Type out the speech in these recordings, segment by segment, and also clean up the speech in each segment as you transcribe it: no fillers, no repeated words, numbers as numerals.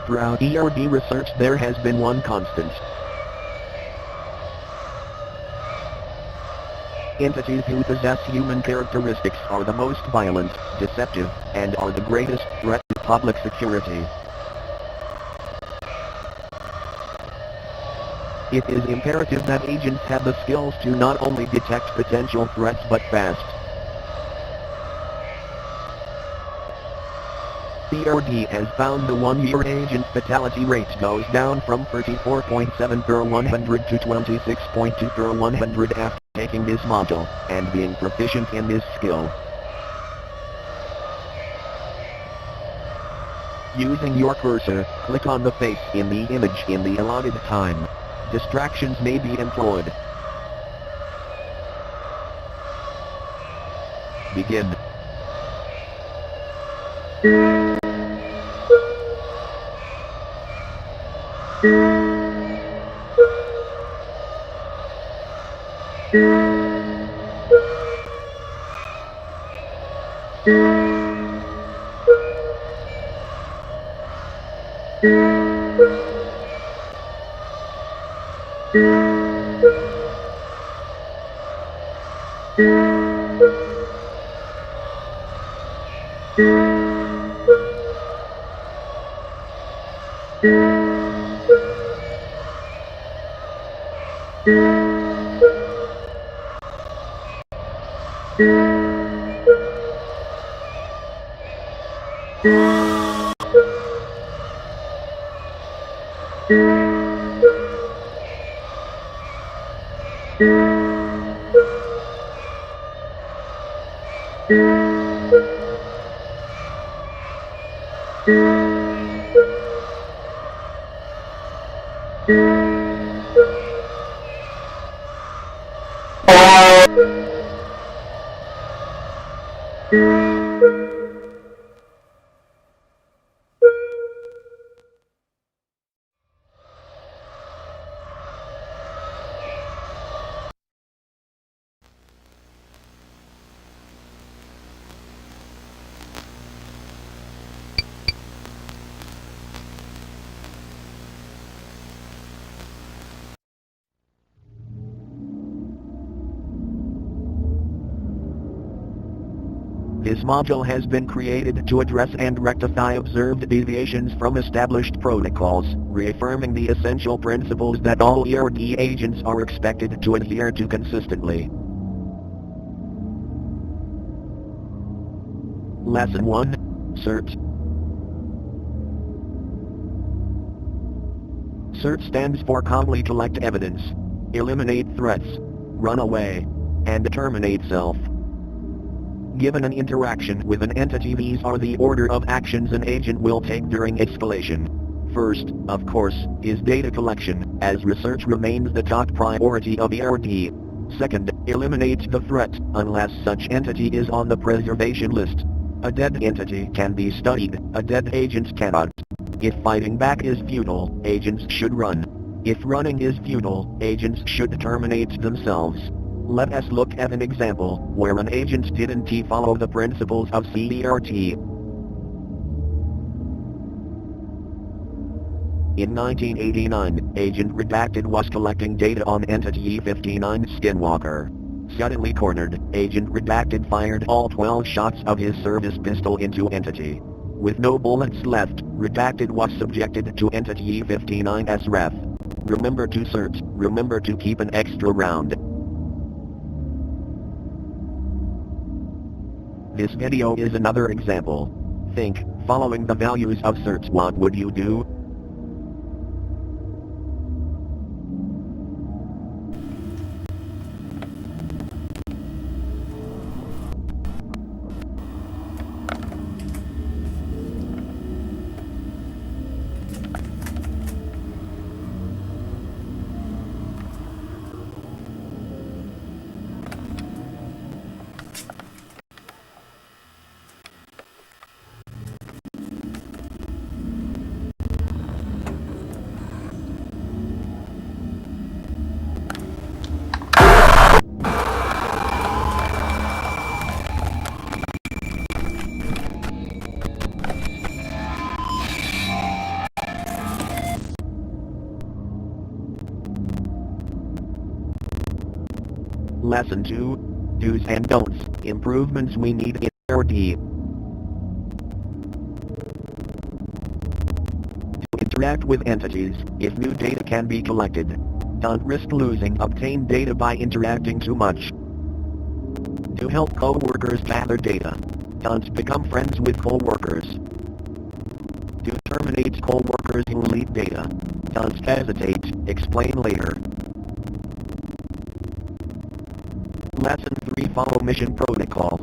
Throughout ERD research there has been one constant. Entities who possess human characteristics are the most violent, deceptive, and are the greatest threat to public security. It is imperative that agents have the skills to not only detect potential threats but fast. ERD has found the one-year agent fatality rate goes down from 34.7 per 100 to 26.2 per 100 after taking this module, and being proficient in this skill. Using your cursor, click on the face in the image in the allotted time. Distractions may be employed. Begin. This module has been created to address and rectify observed deviations from established protocols, reaffirming the essential principles that all ERD agents are expected to adhere to consistently. Lesson 1. CERT. CERT stands for Calmly Collect Evidence, Eliminate Threats, Run Away, and Terminate Self. Given an interaction with an entity, these are the order of actions an agent will take during escalation. First, of course, is data collection, as research remains the top priority of ERD. Second, eliminate the threat, unless such entity is on the preservation list. A dead entity can be studied, a dead agent cannot. If fighting back is futile, agents should run. If running is futile, agents should terminate themselves. Let us look at an example, where an agent didn't follow the principles of CERT. In 1989, Agent Redacted was collecting data on Entity 59 Skinwalker. Suddenly cornered, Agent Redacted fired all 12 shots of his service pistol into Entity. With no bullets left, Redacted was subjected to Entity 59's wrath. Remember to search, remember to keep an extra round. This video is another example. Think, following the values of search, what would you do? Lesson 2. Do's and don'ts, improvements we need in RD. To interact with entities, if new data can be collected. Don't risk losing obtained data by interacting too much. To help co-workers gather data. Don't become friends with co-workers. To terminate co-workers who leak data. Don't hesitate, explain later. Lesson 3. Follow mission protocol.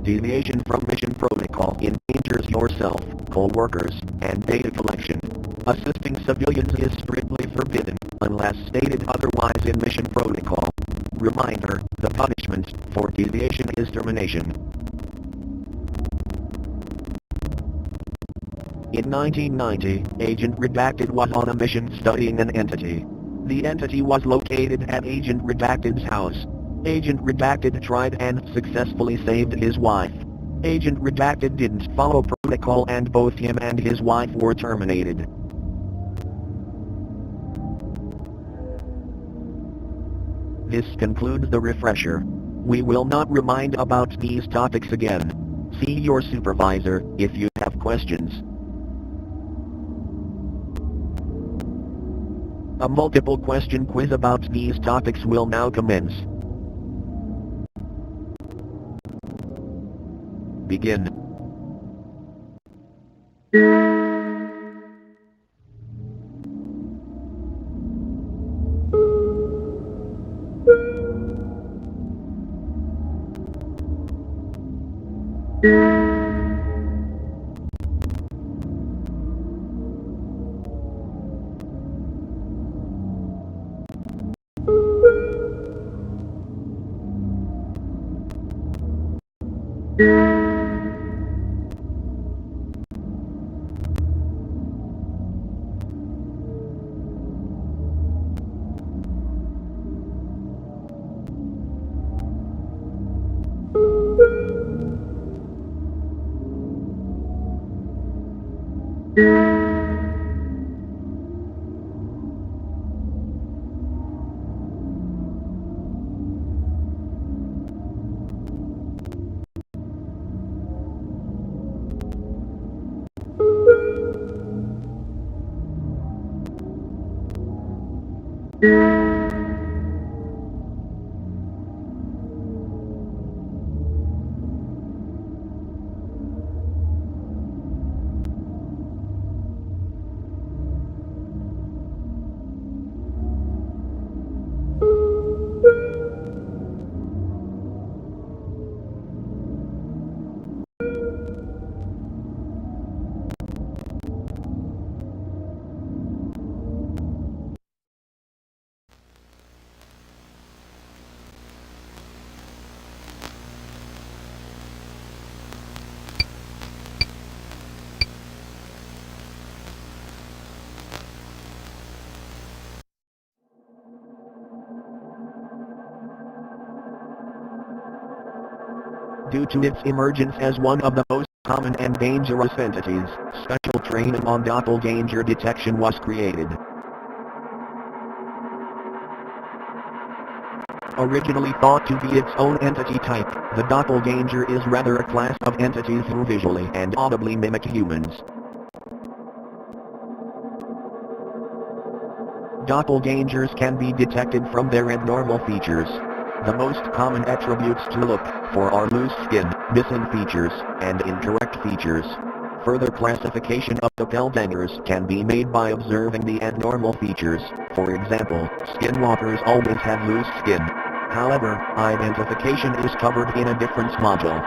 Deviation from mission protocol endangers yourself, co-workers, and data collection. Assisting civilians is strictly forbidden, unless stated otherwise in mission protocol. Reminder, the punishment for deviation is termination. In 1990, Agent Redacted was on a mission studying an entity. The entity was located at Agent Redacted's house. Agent Redacted tried and successfully saved his wife. Agent Redacted didn't follow protocol and both him and his wife were terminated. This concludes the refresher. We will not remind about these topics again. See your supervisor if you have questions. A multiple question quiz about these topics will now commence. Begin. Due to its emergence as one of the most common and dangerous entities, special training on doppelganger detection was created. Originally thought to be its own entity type, the doppelganger is rather a class of entities who visually and audibly mimic humans. Doppelgangers can be detected from their abnormal features. The most common attributes to look for are loose skin, missing features, and incorrect features. Further classification of doppelgangers can be made by observing the abnormal features. For example, skinwalkers always have loose skin. However, identification is covered in a different module.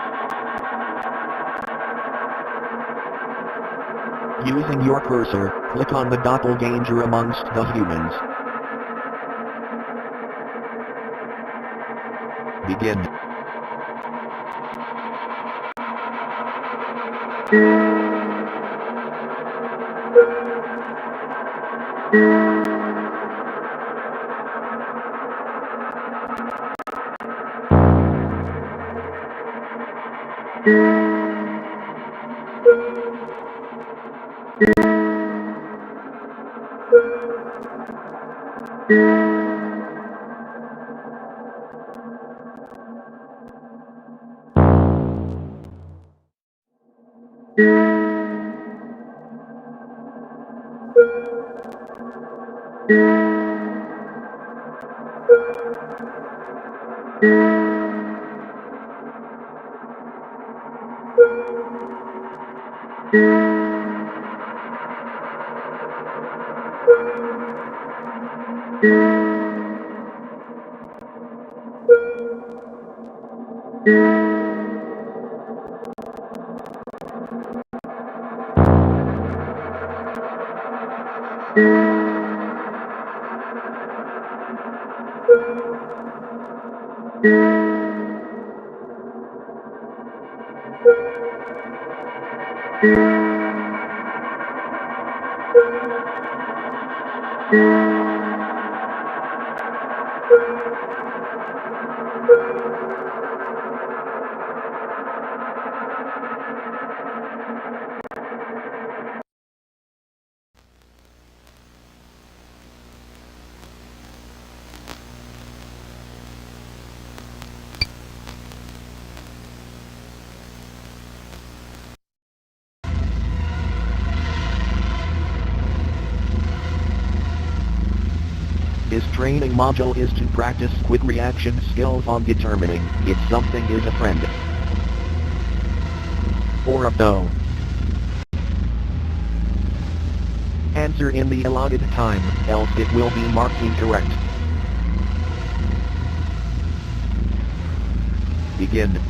Using your cursor, click on the doppelganger amongst the humans. Begin. This training module is to practice quick reaction skills on determining if something is a friend or a foe. Answer in the allotted time, else it will be marked incorrect. Begin.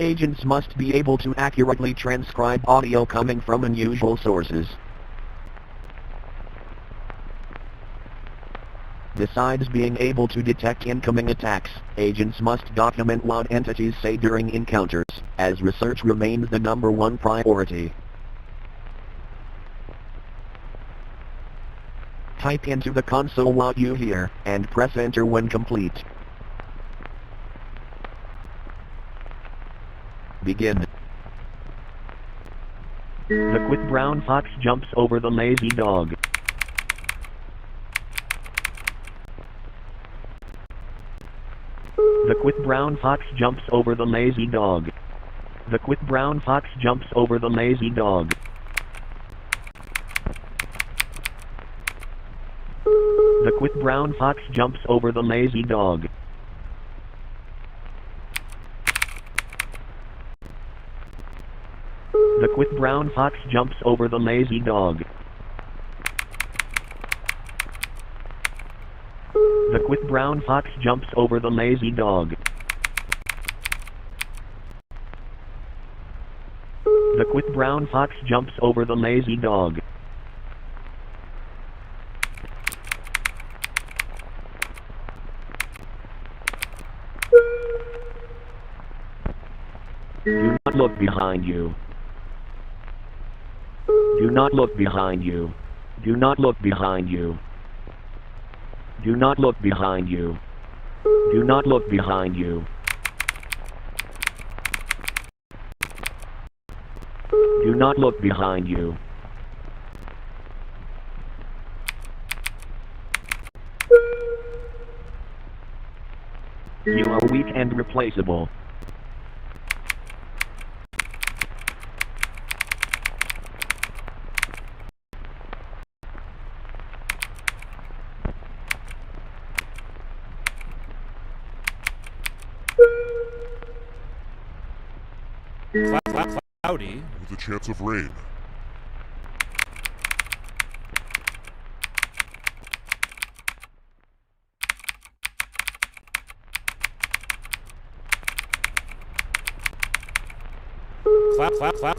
Agents must be able to accurately transcribe audio coming from unusual sources. Besides being able to detect incoming attacks, agents must document what entities say during encounters, as research remains the #1 priority. Type into the console what you hear, and press enter when complete. Begin. The quick brown fox jumps over the lazy dog. The quick brown fox jumps over the lazy dog. The quick brown fox jumps over the lazy dog. The quick brown fox jumps over the lazy dog. The quick brown fox jumps over the lazy dog. The quick brown fox jumps over the lazy dog. The quick brown fox jumps over the lazy dog. Do not look behind you. Do not look behind you. Do not look behind you. Do not look behind you. Do not look behind you. Do not look behind you. You are weak and replaceable. Cloudy with a chance of rain.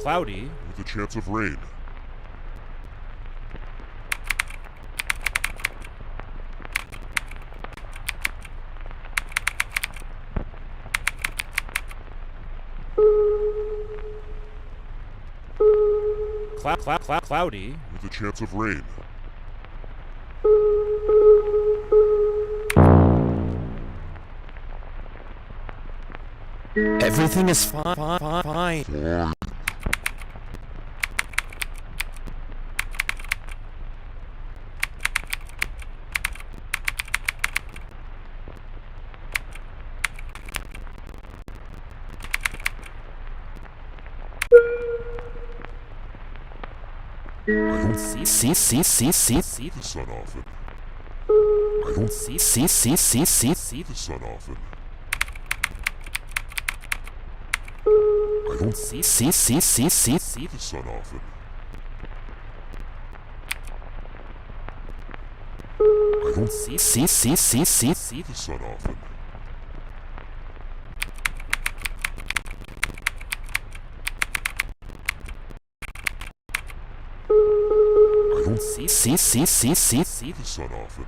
Cloudy with a chance of rain. Cloudy with a chance of rain. Everything is fine. I don't See the sun often. I don't see the sun often. I don't see the sun often. I don't see the sun often. I don't see the sun often.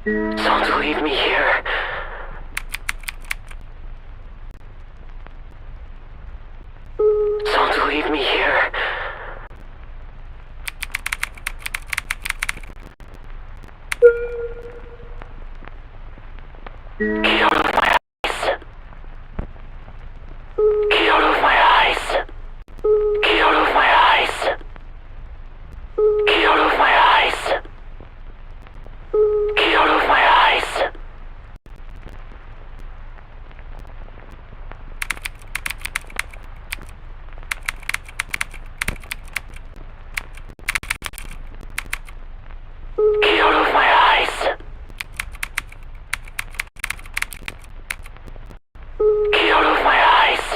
Don't leave me here. Don't leave me here. Get out of my eyes. Get out of my eyes. Get out of my eyes. Get out of my eyes. Get out of my eyes. Get out of my eyes. Get out of my eyes.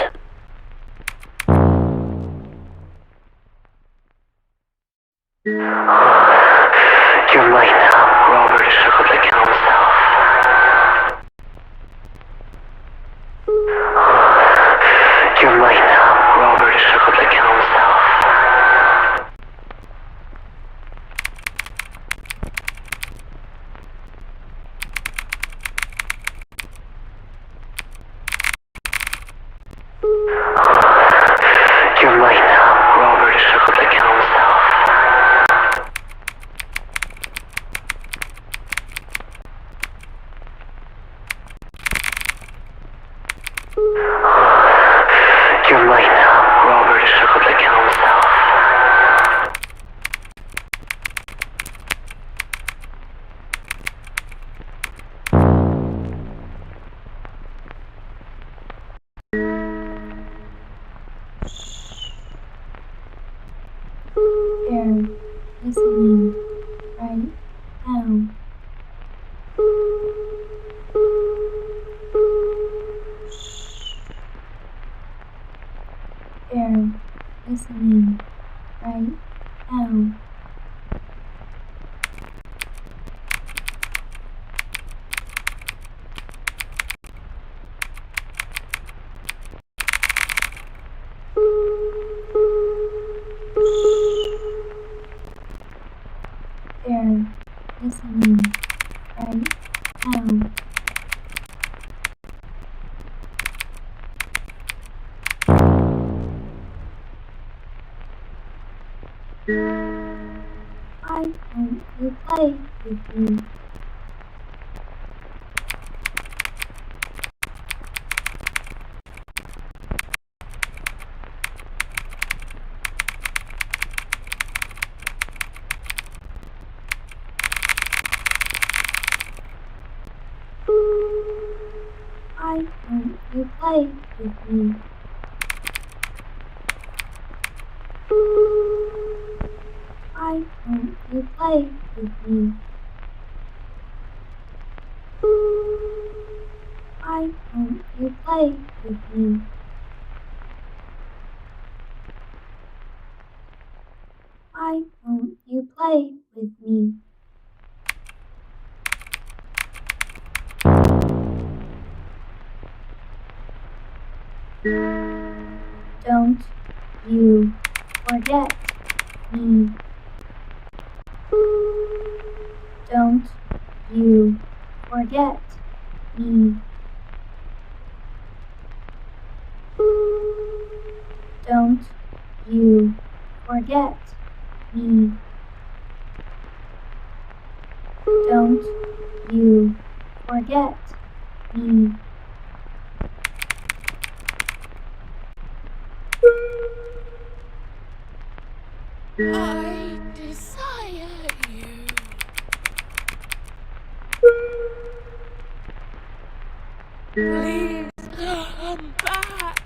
You're mine now, Robert. Your might now grow over to circle the kill himself. Your might now grow over to circle the kill himself. They're listening right now. They're listening right now. They're listening right now. Why won't you play with me? Why won't you play with me? Why won't you play with me? Why won't you play with me? Why won't you play with me? Don't you forget me. Don't you forget me. Don't you forget me. Don't you forget me. I desire you. Please come back.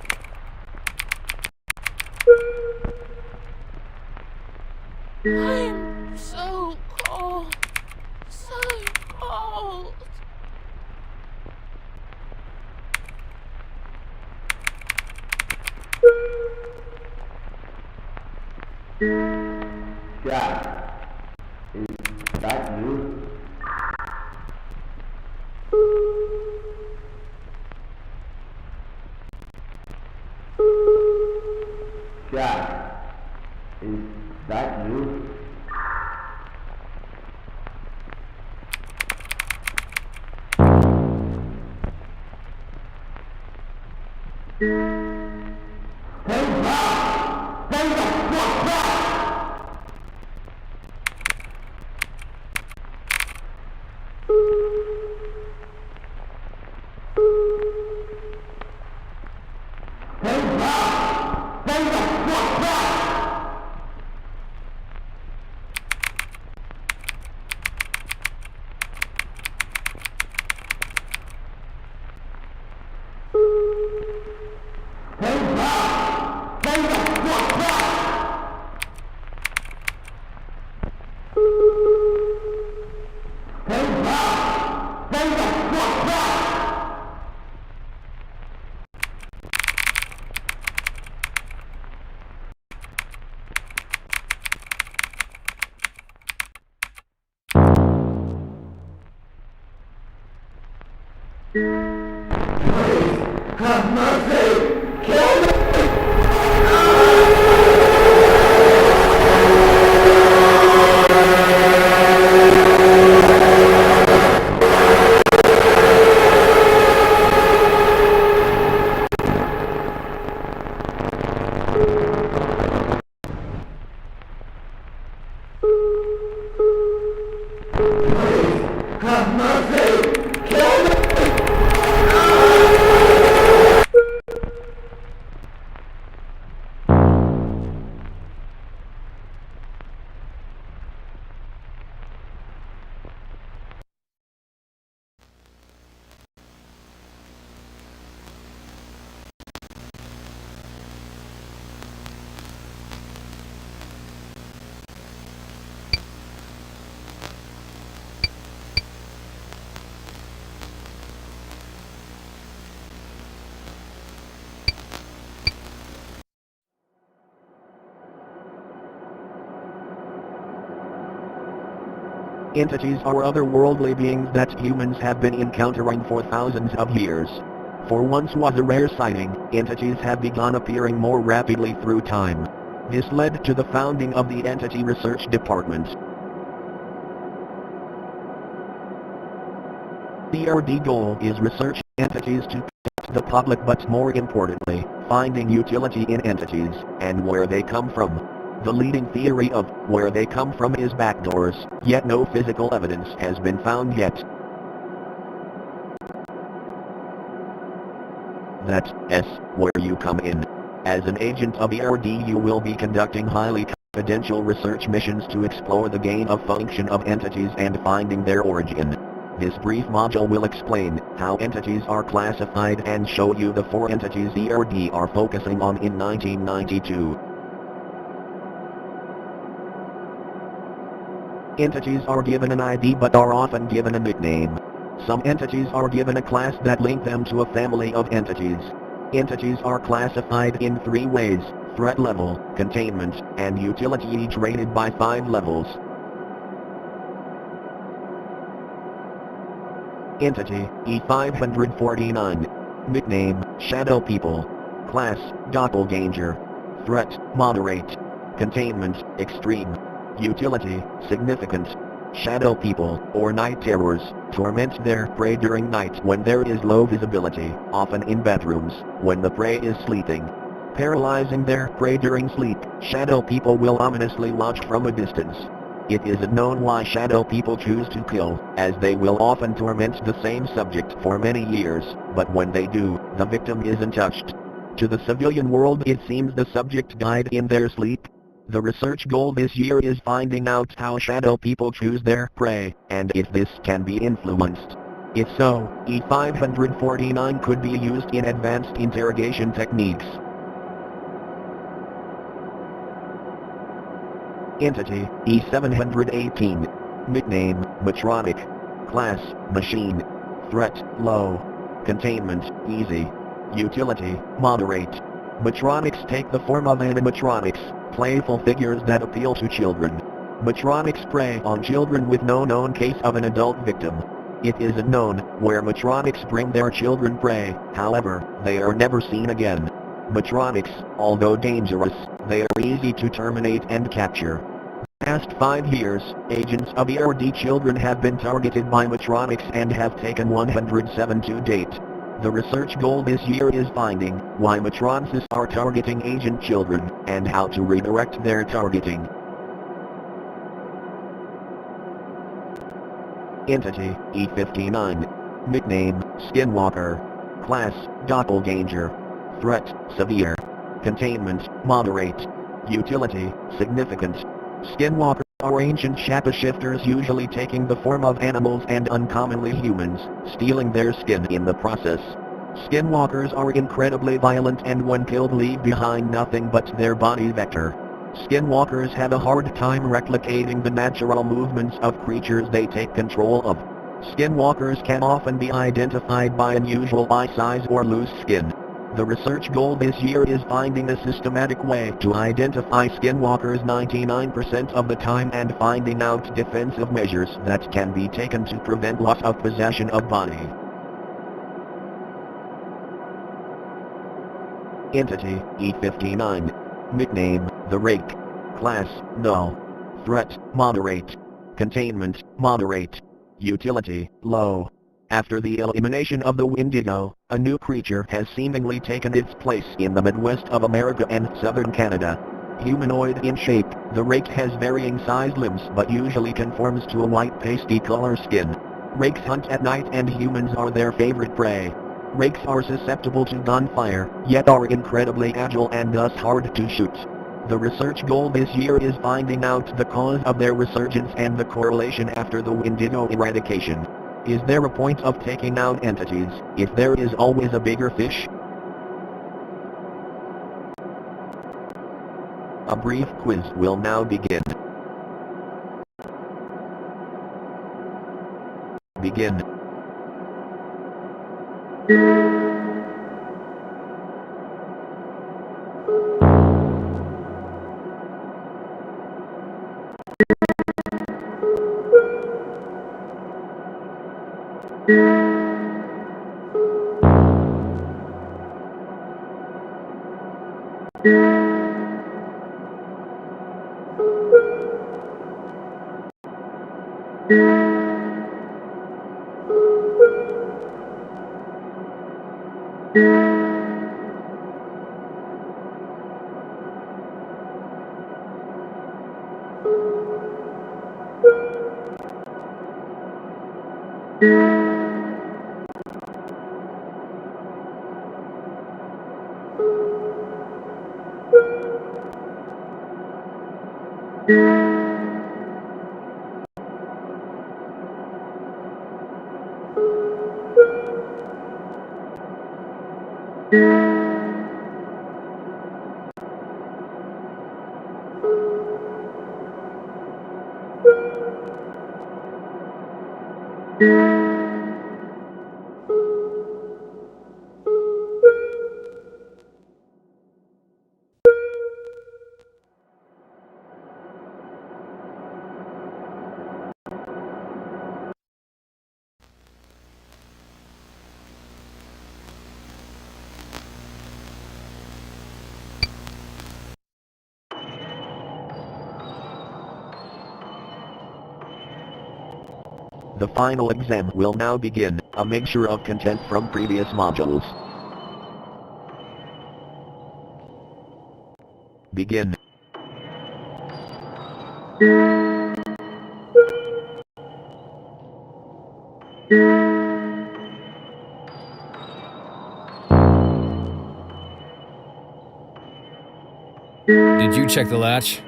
I'm so cold, so cold. Jack, is that you? Jack, is that you? Have mercy! Kill me! Entities are otherworldly beings that humans have been encountering for thousands of years. For once was a rare sighting, entities have begun appearing more rapidly through time. This led to the founding of the Entity Research Department. The ERD goal is research entities to protect the public, but more importantly, finding utility in entities, and where they come from. The leading theory of where they come from is backdoors, yet no physical evidence has been found yet. That's where you come in. As an agent of ERD, you will be conducting highly confidential research missions to explore the gain of function of entities and finding their origin. This brief module will explain how entities are classified and show you the 4 entities ERD are focusing on in 1992. Entities are given an ID but are often given a nickname. Some entities are given a class that link them to a family of entities. Entities are classified in 3 ways: threat level, containment, and utility, each rated by 5 levels. Entity E549. Nickname Shadow People. Class Doppelganger. Threat Moderate. Containment Extreme. Utility Significant. Shadow people, or night terrors, torment their prey during night when there is low visibility, often in bedrooms, when the prey is sleeping. Paralyzing their prey during sleep, shadow people will ominously watch from a distance. It isn't known why shadow people choose to kill, as they will often torment the same subject for many years, but when they do, the victim isn't touched. To the civilian world, it seems the subject died in their sleep. The research goal this year is finding out how shadow people choose their prey, and if this can be influenced. If so, E549 could be used in advanced interrogation techniques. Entity E718. Nickname Matronic. Class Machine. Threat Low. Containment Easy. Utility Moderate. Matronics take the form of animatronics, playful figures that appeal to children. Matronics prey on children with no known case of an adult victim. It isn't known where matronics bring their children prey, however, they are never seen again. Matronics, although dangerous, they are easy to terminate and capture. Past 5 years, agents of ERD children have been targeted by matronics and have taken 107 to date. The research goal this year is finding why matrons are targeting agent children, and how to redirect their targeting. Entity E59. Nickname Skinwalker. Class Doppelganger. Threat Severe. Containment Moderate. Utility Significant. Skinwalkers are ancient shapeshifters, usually taking the form of animals and uncommonly humans, stealing their skin in the process. Skinwalkers are incredibly violent and when killed leave behind nothing but their body vector. Skinwalkers have a hard time replicating the natural movements of creatures they take control of. Skinwalkers can often be identified by unusual eye size or loose skin. The research goal this year is finding a systematic way to identify skinwalkers 99% of the time and finding out defensive measures that can be taken to prevent loss of possession of body. Entity E59. Nickname The Rake. Class Null. Threat Moderate. Containment Moderate. Utility Low. After the elimination of the Wendigo, a new creature has seemingly taken its place in the Midwest of America and southern Canada. Humanoid in shape, the rake has varying sized limbs but usually conforms to a white pasty color skin. Rakes hunt at night and humans are their favorite prey. Rakes are susceptible to gunfire, yet are incredibly agile and thus hard to shoot. The research goal this year is finding out the cause of their resurgence and the correlation after the Wendigo eradication. Is there a point of taking out entities, if there is always a bigger fish? A brief quiz will now begin. Begin. The final exam will now begin, a mixture of content from previous modules. Begin. Did you check the latch?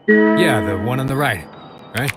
Yeah, the one on the right, right?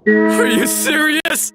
Are you serious?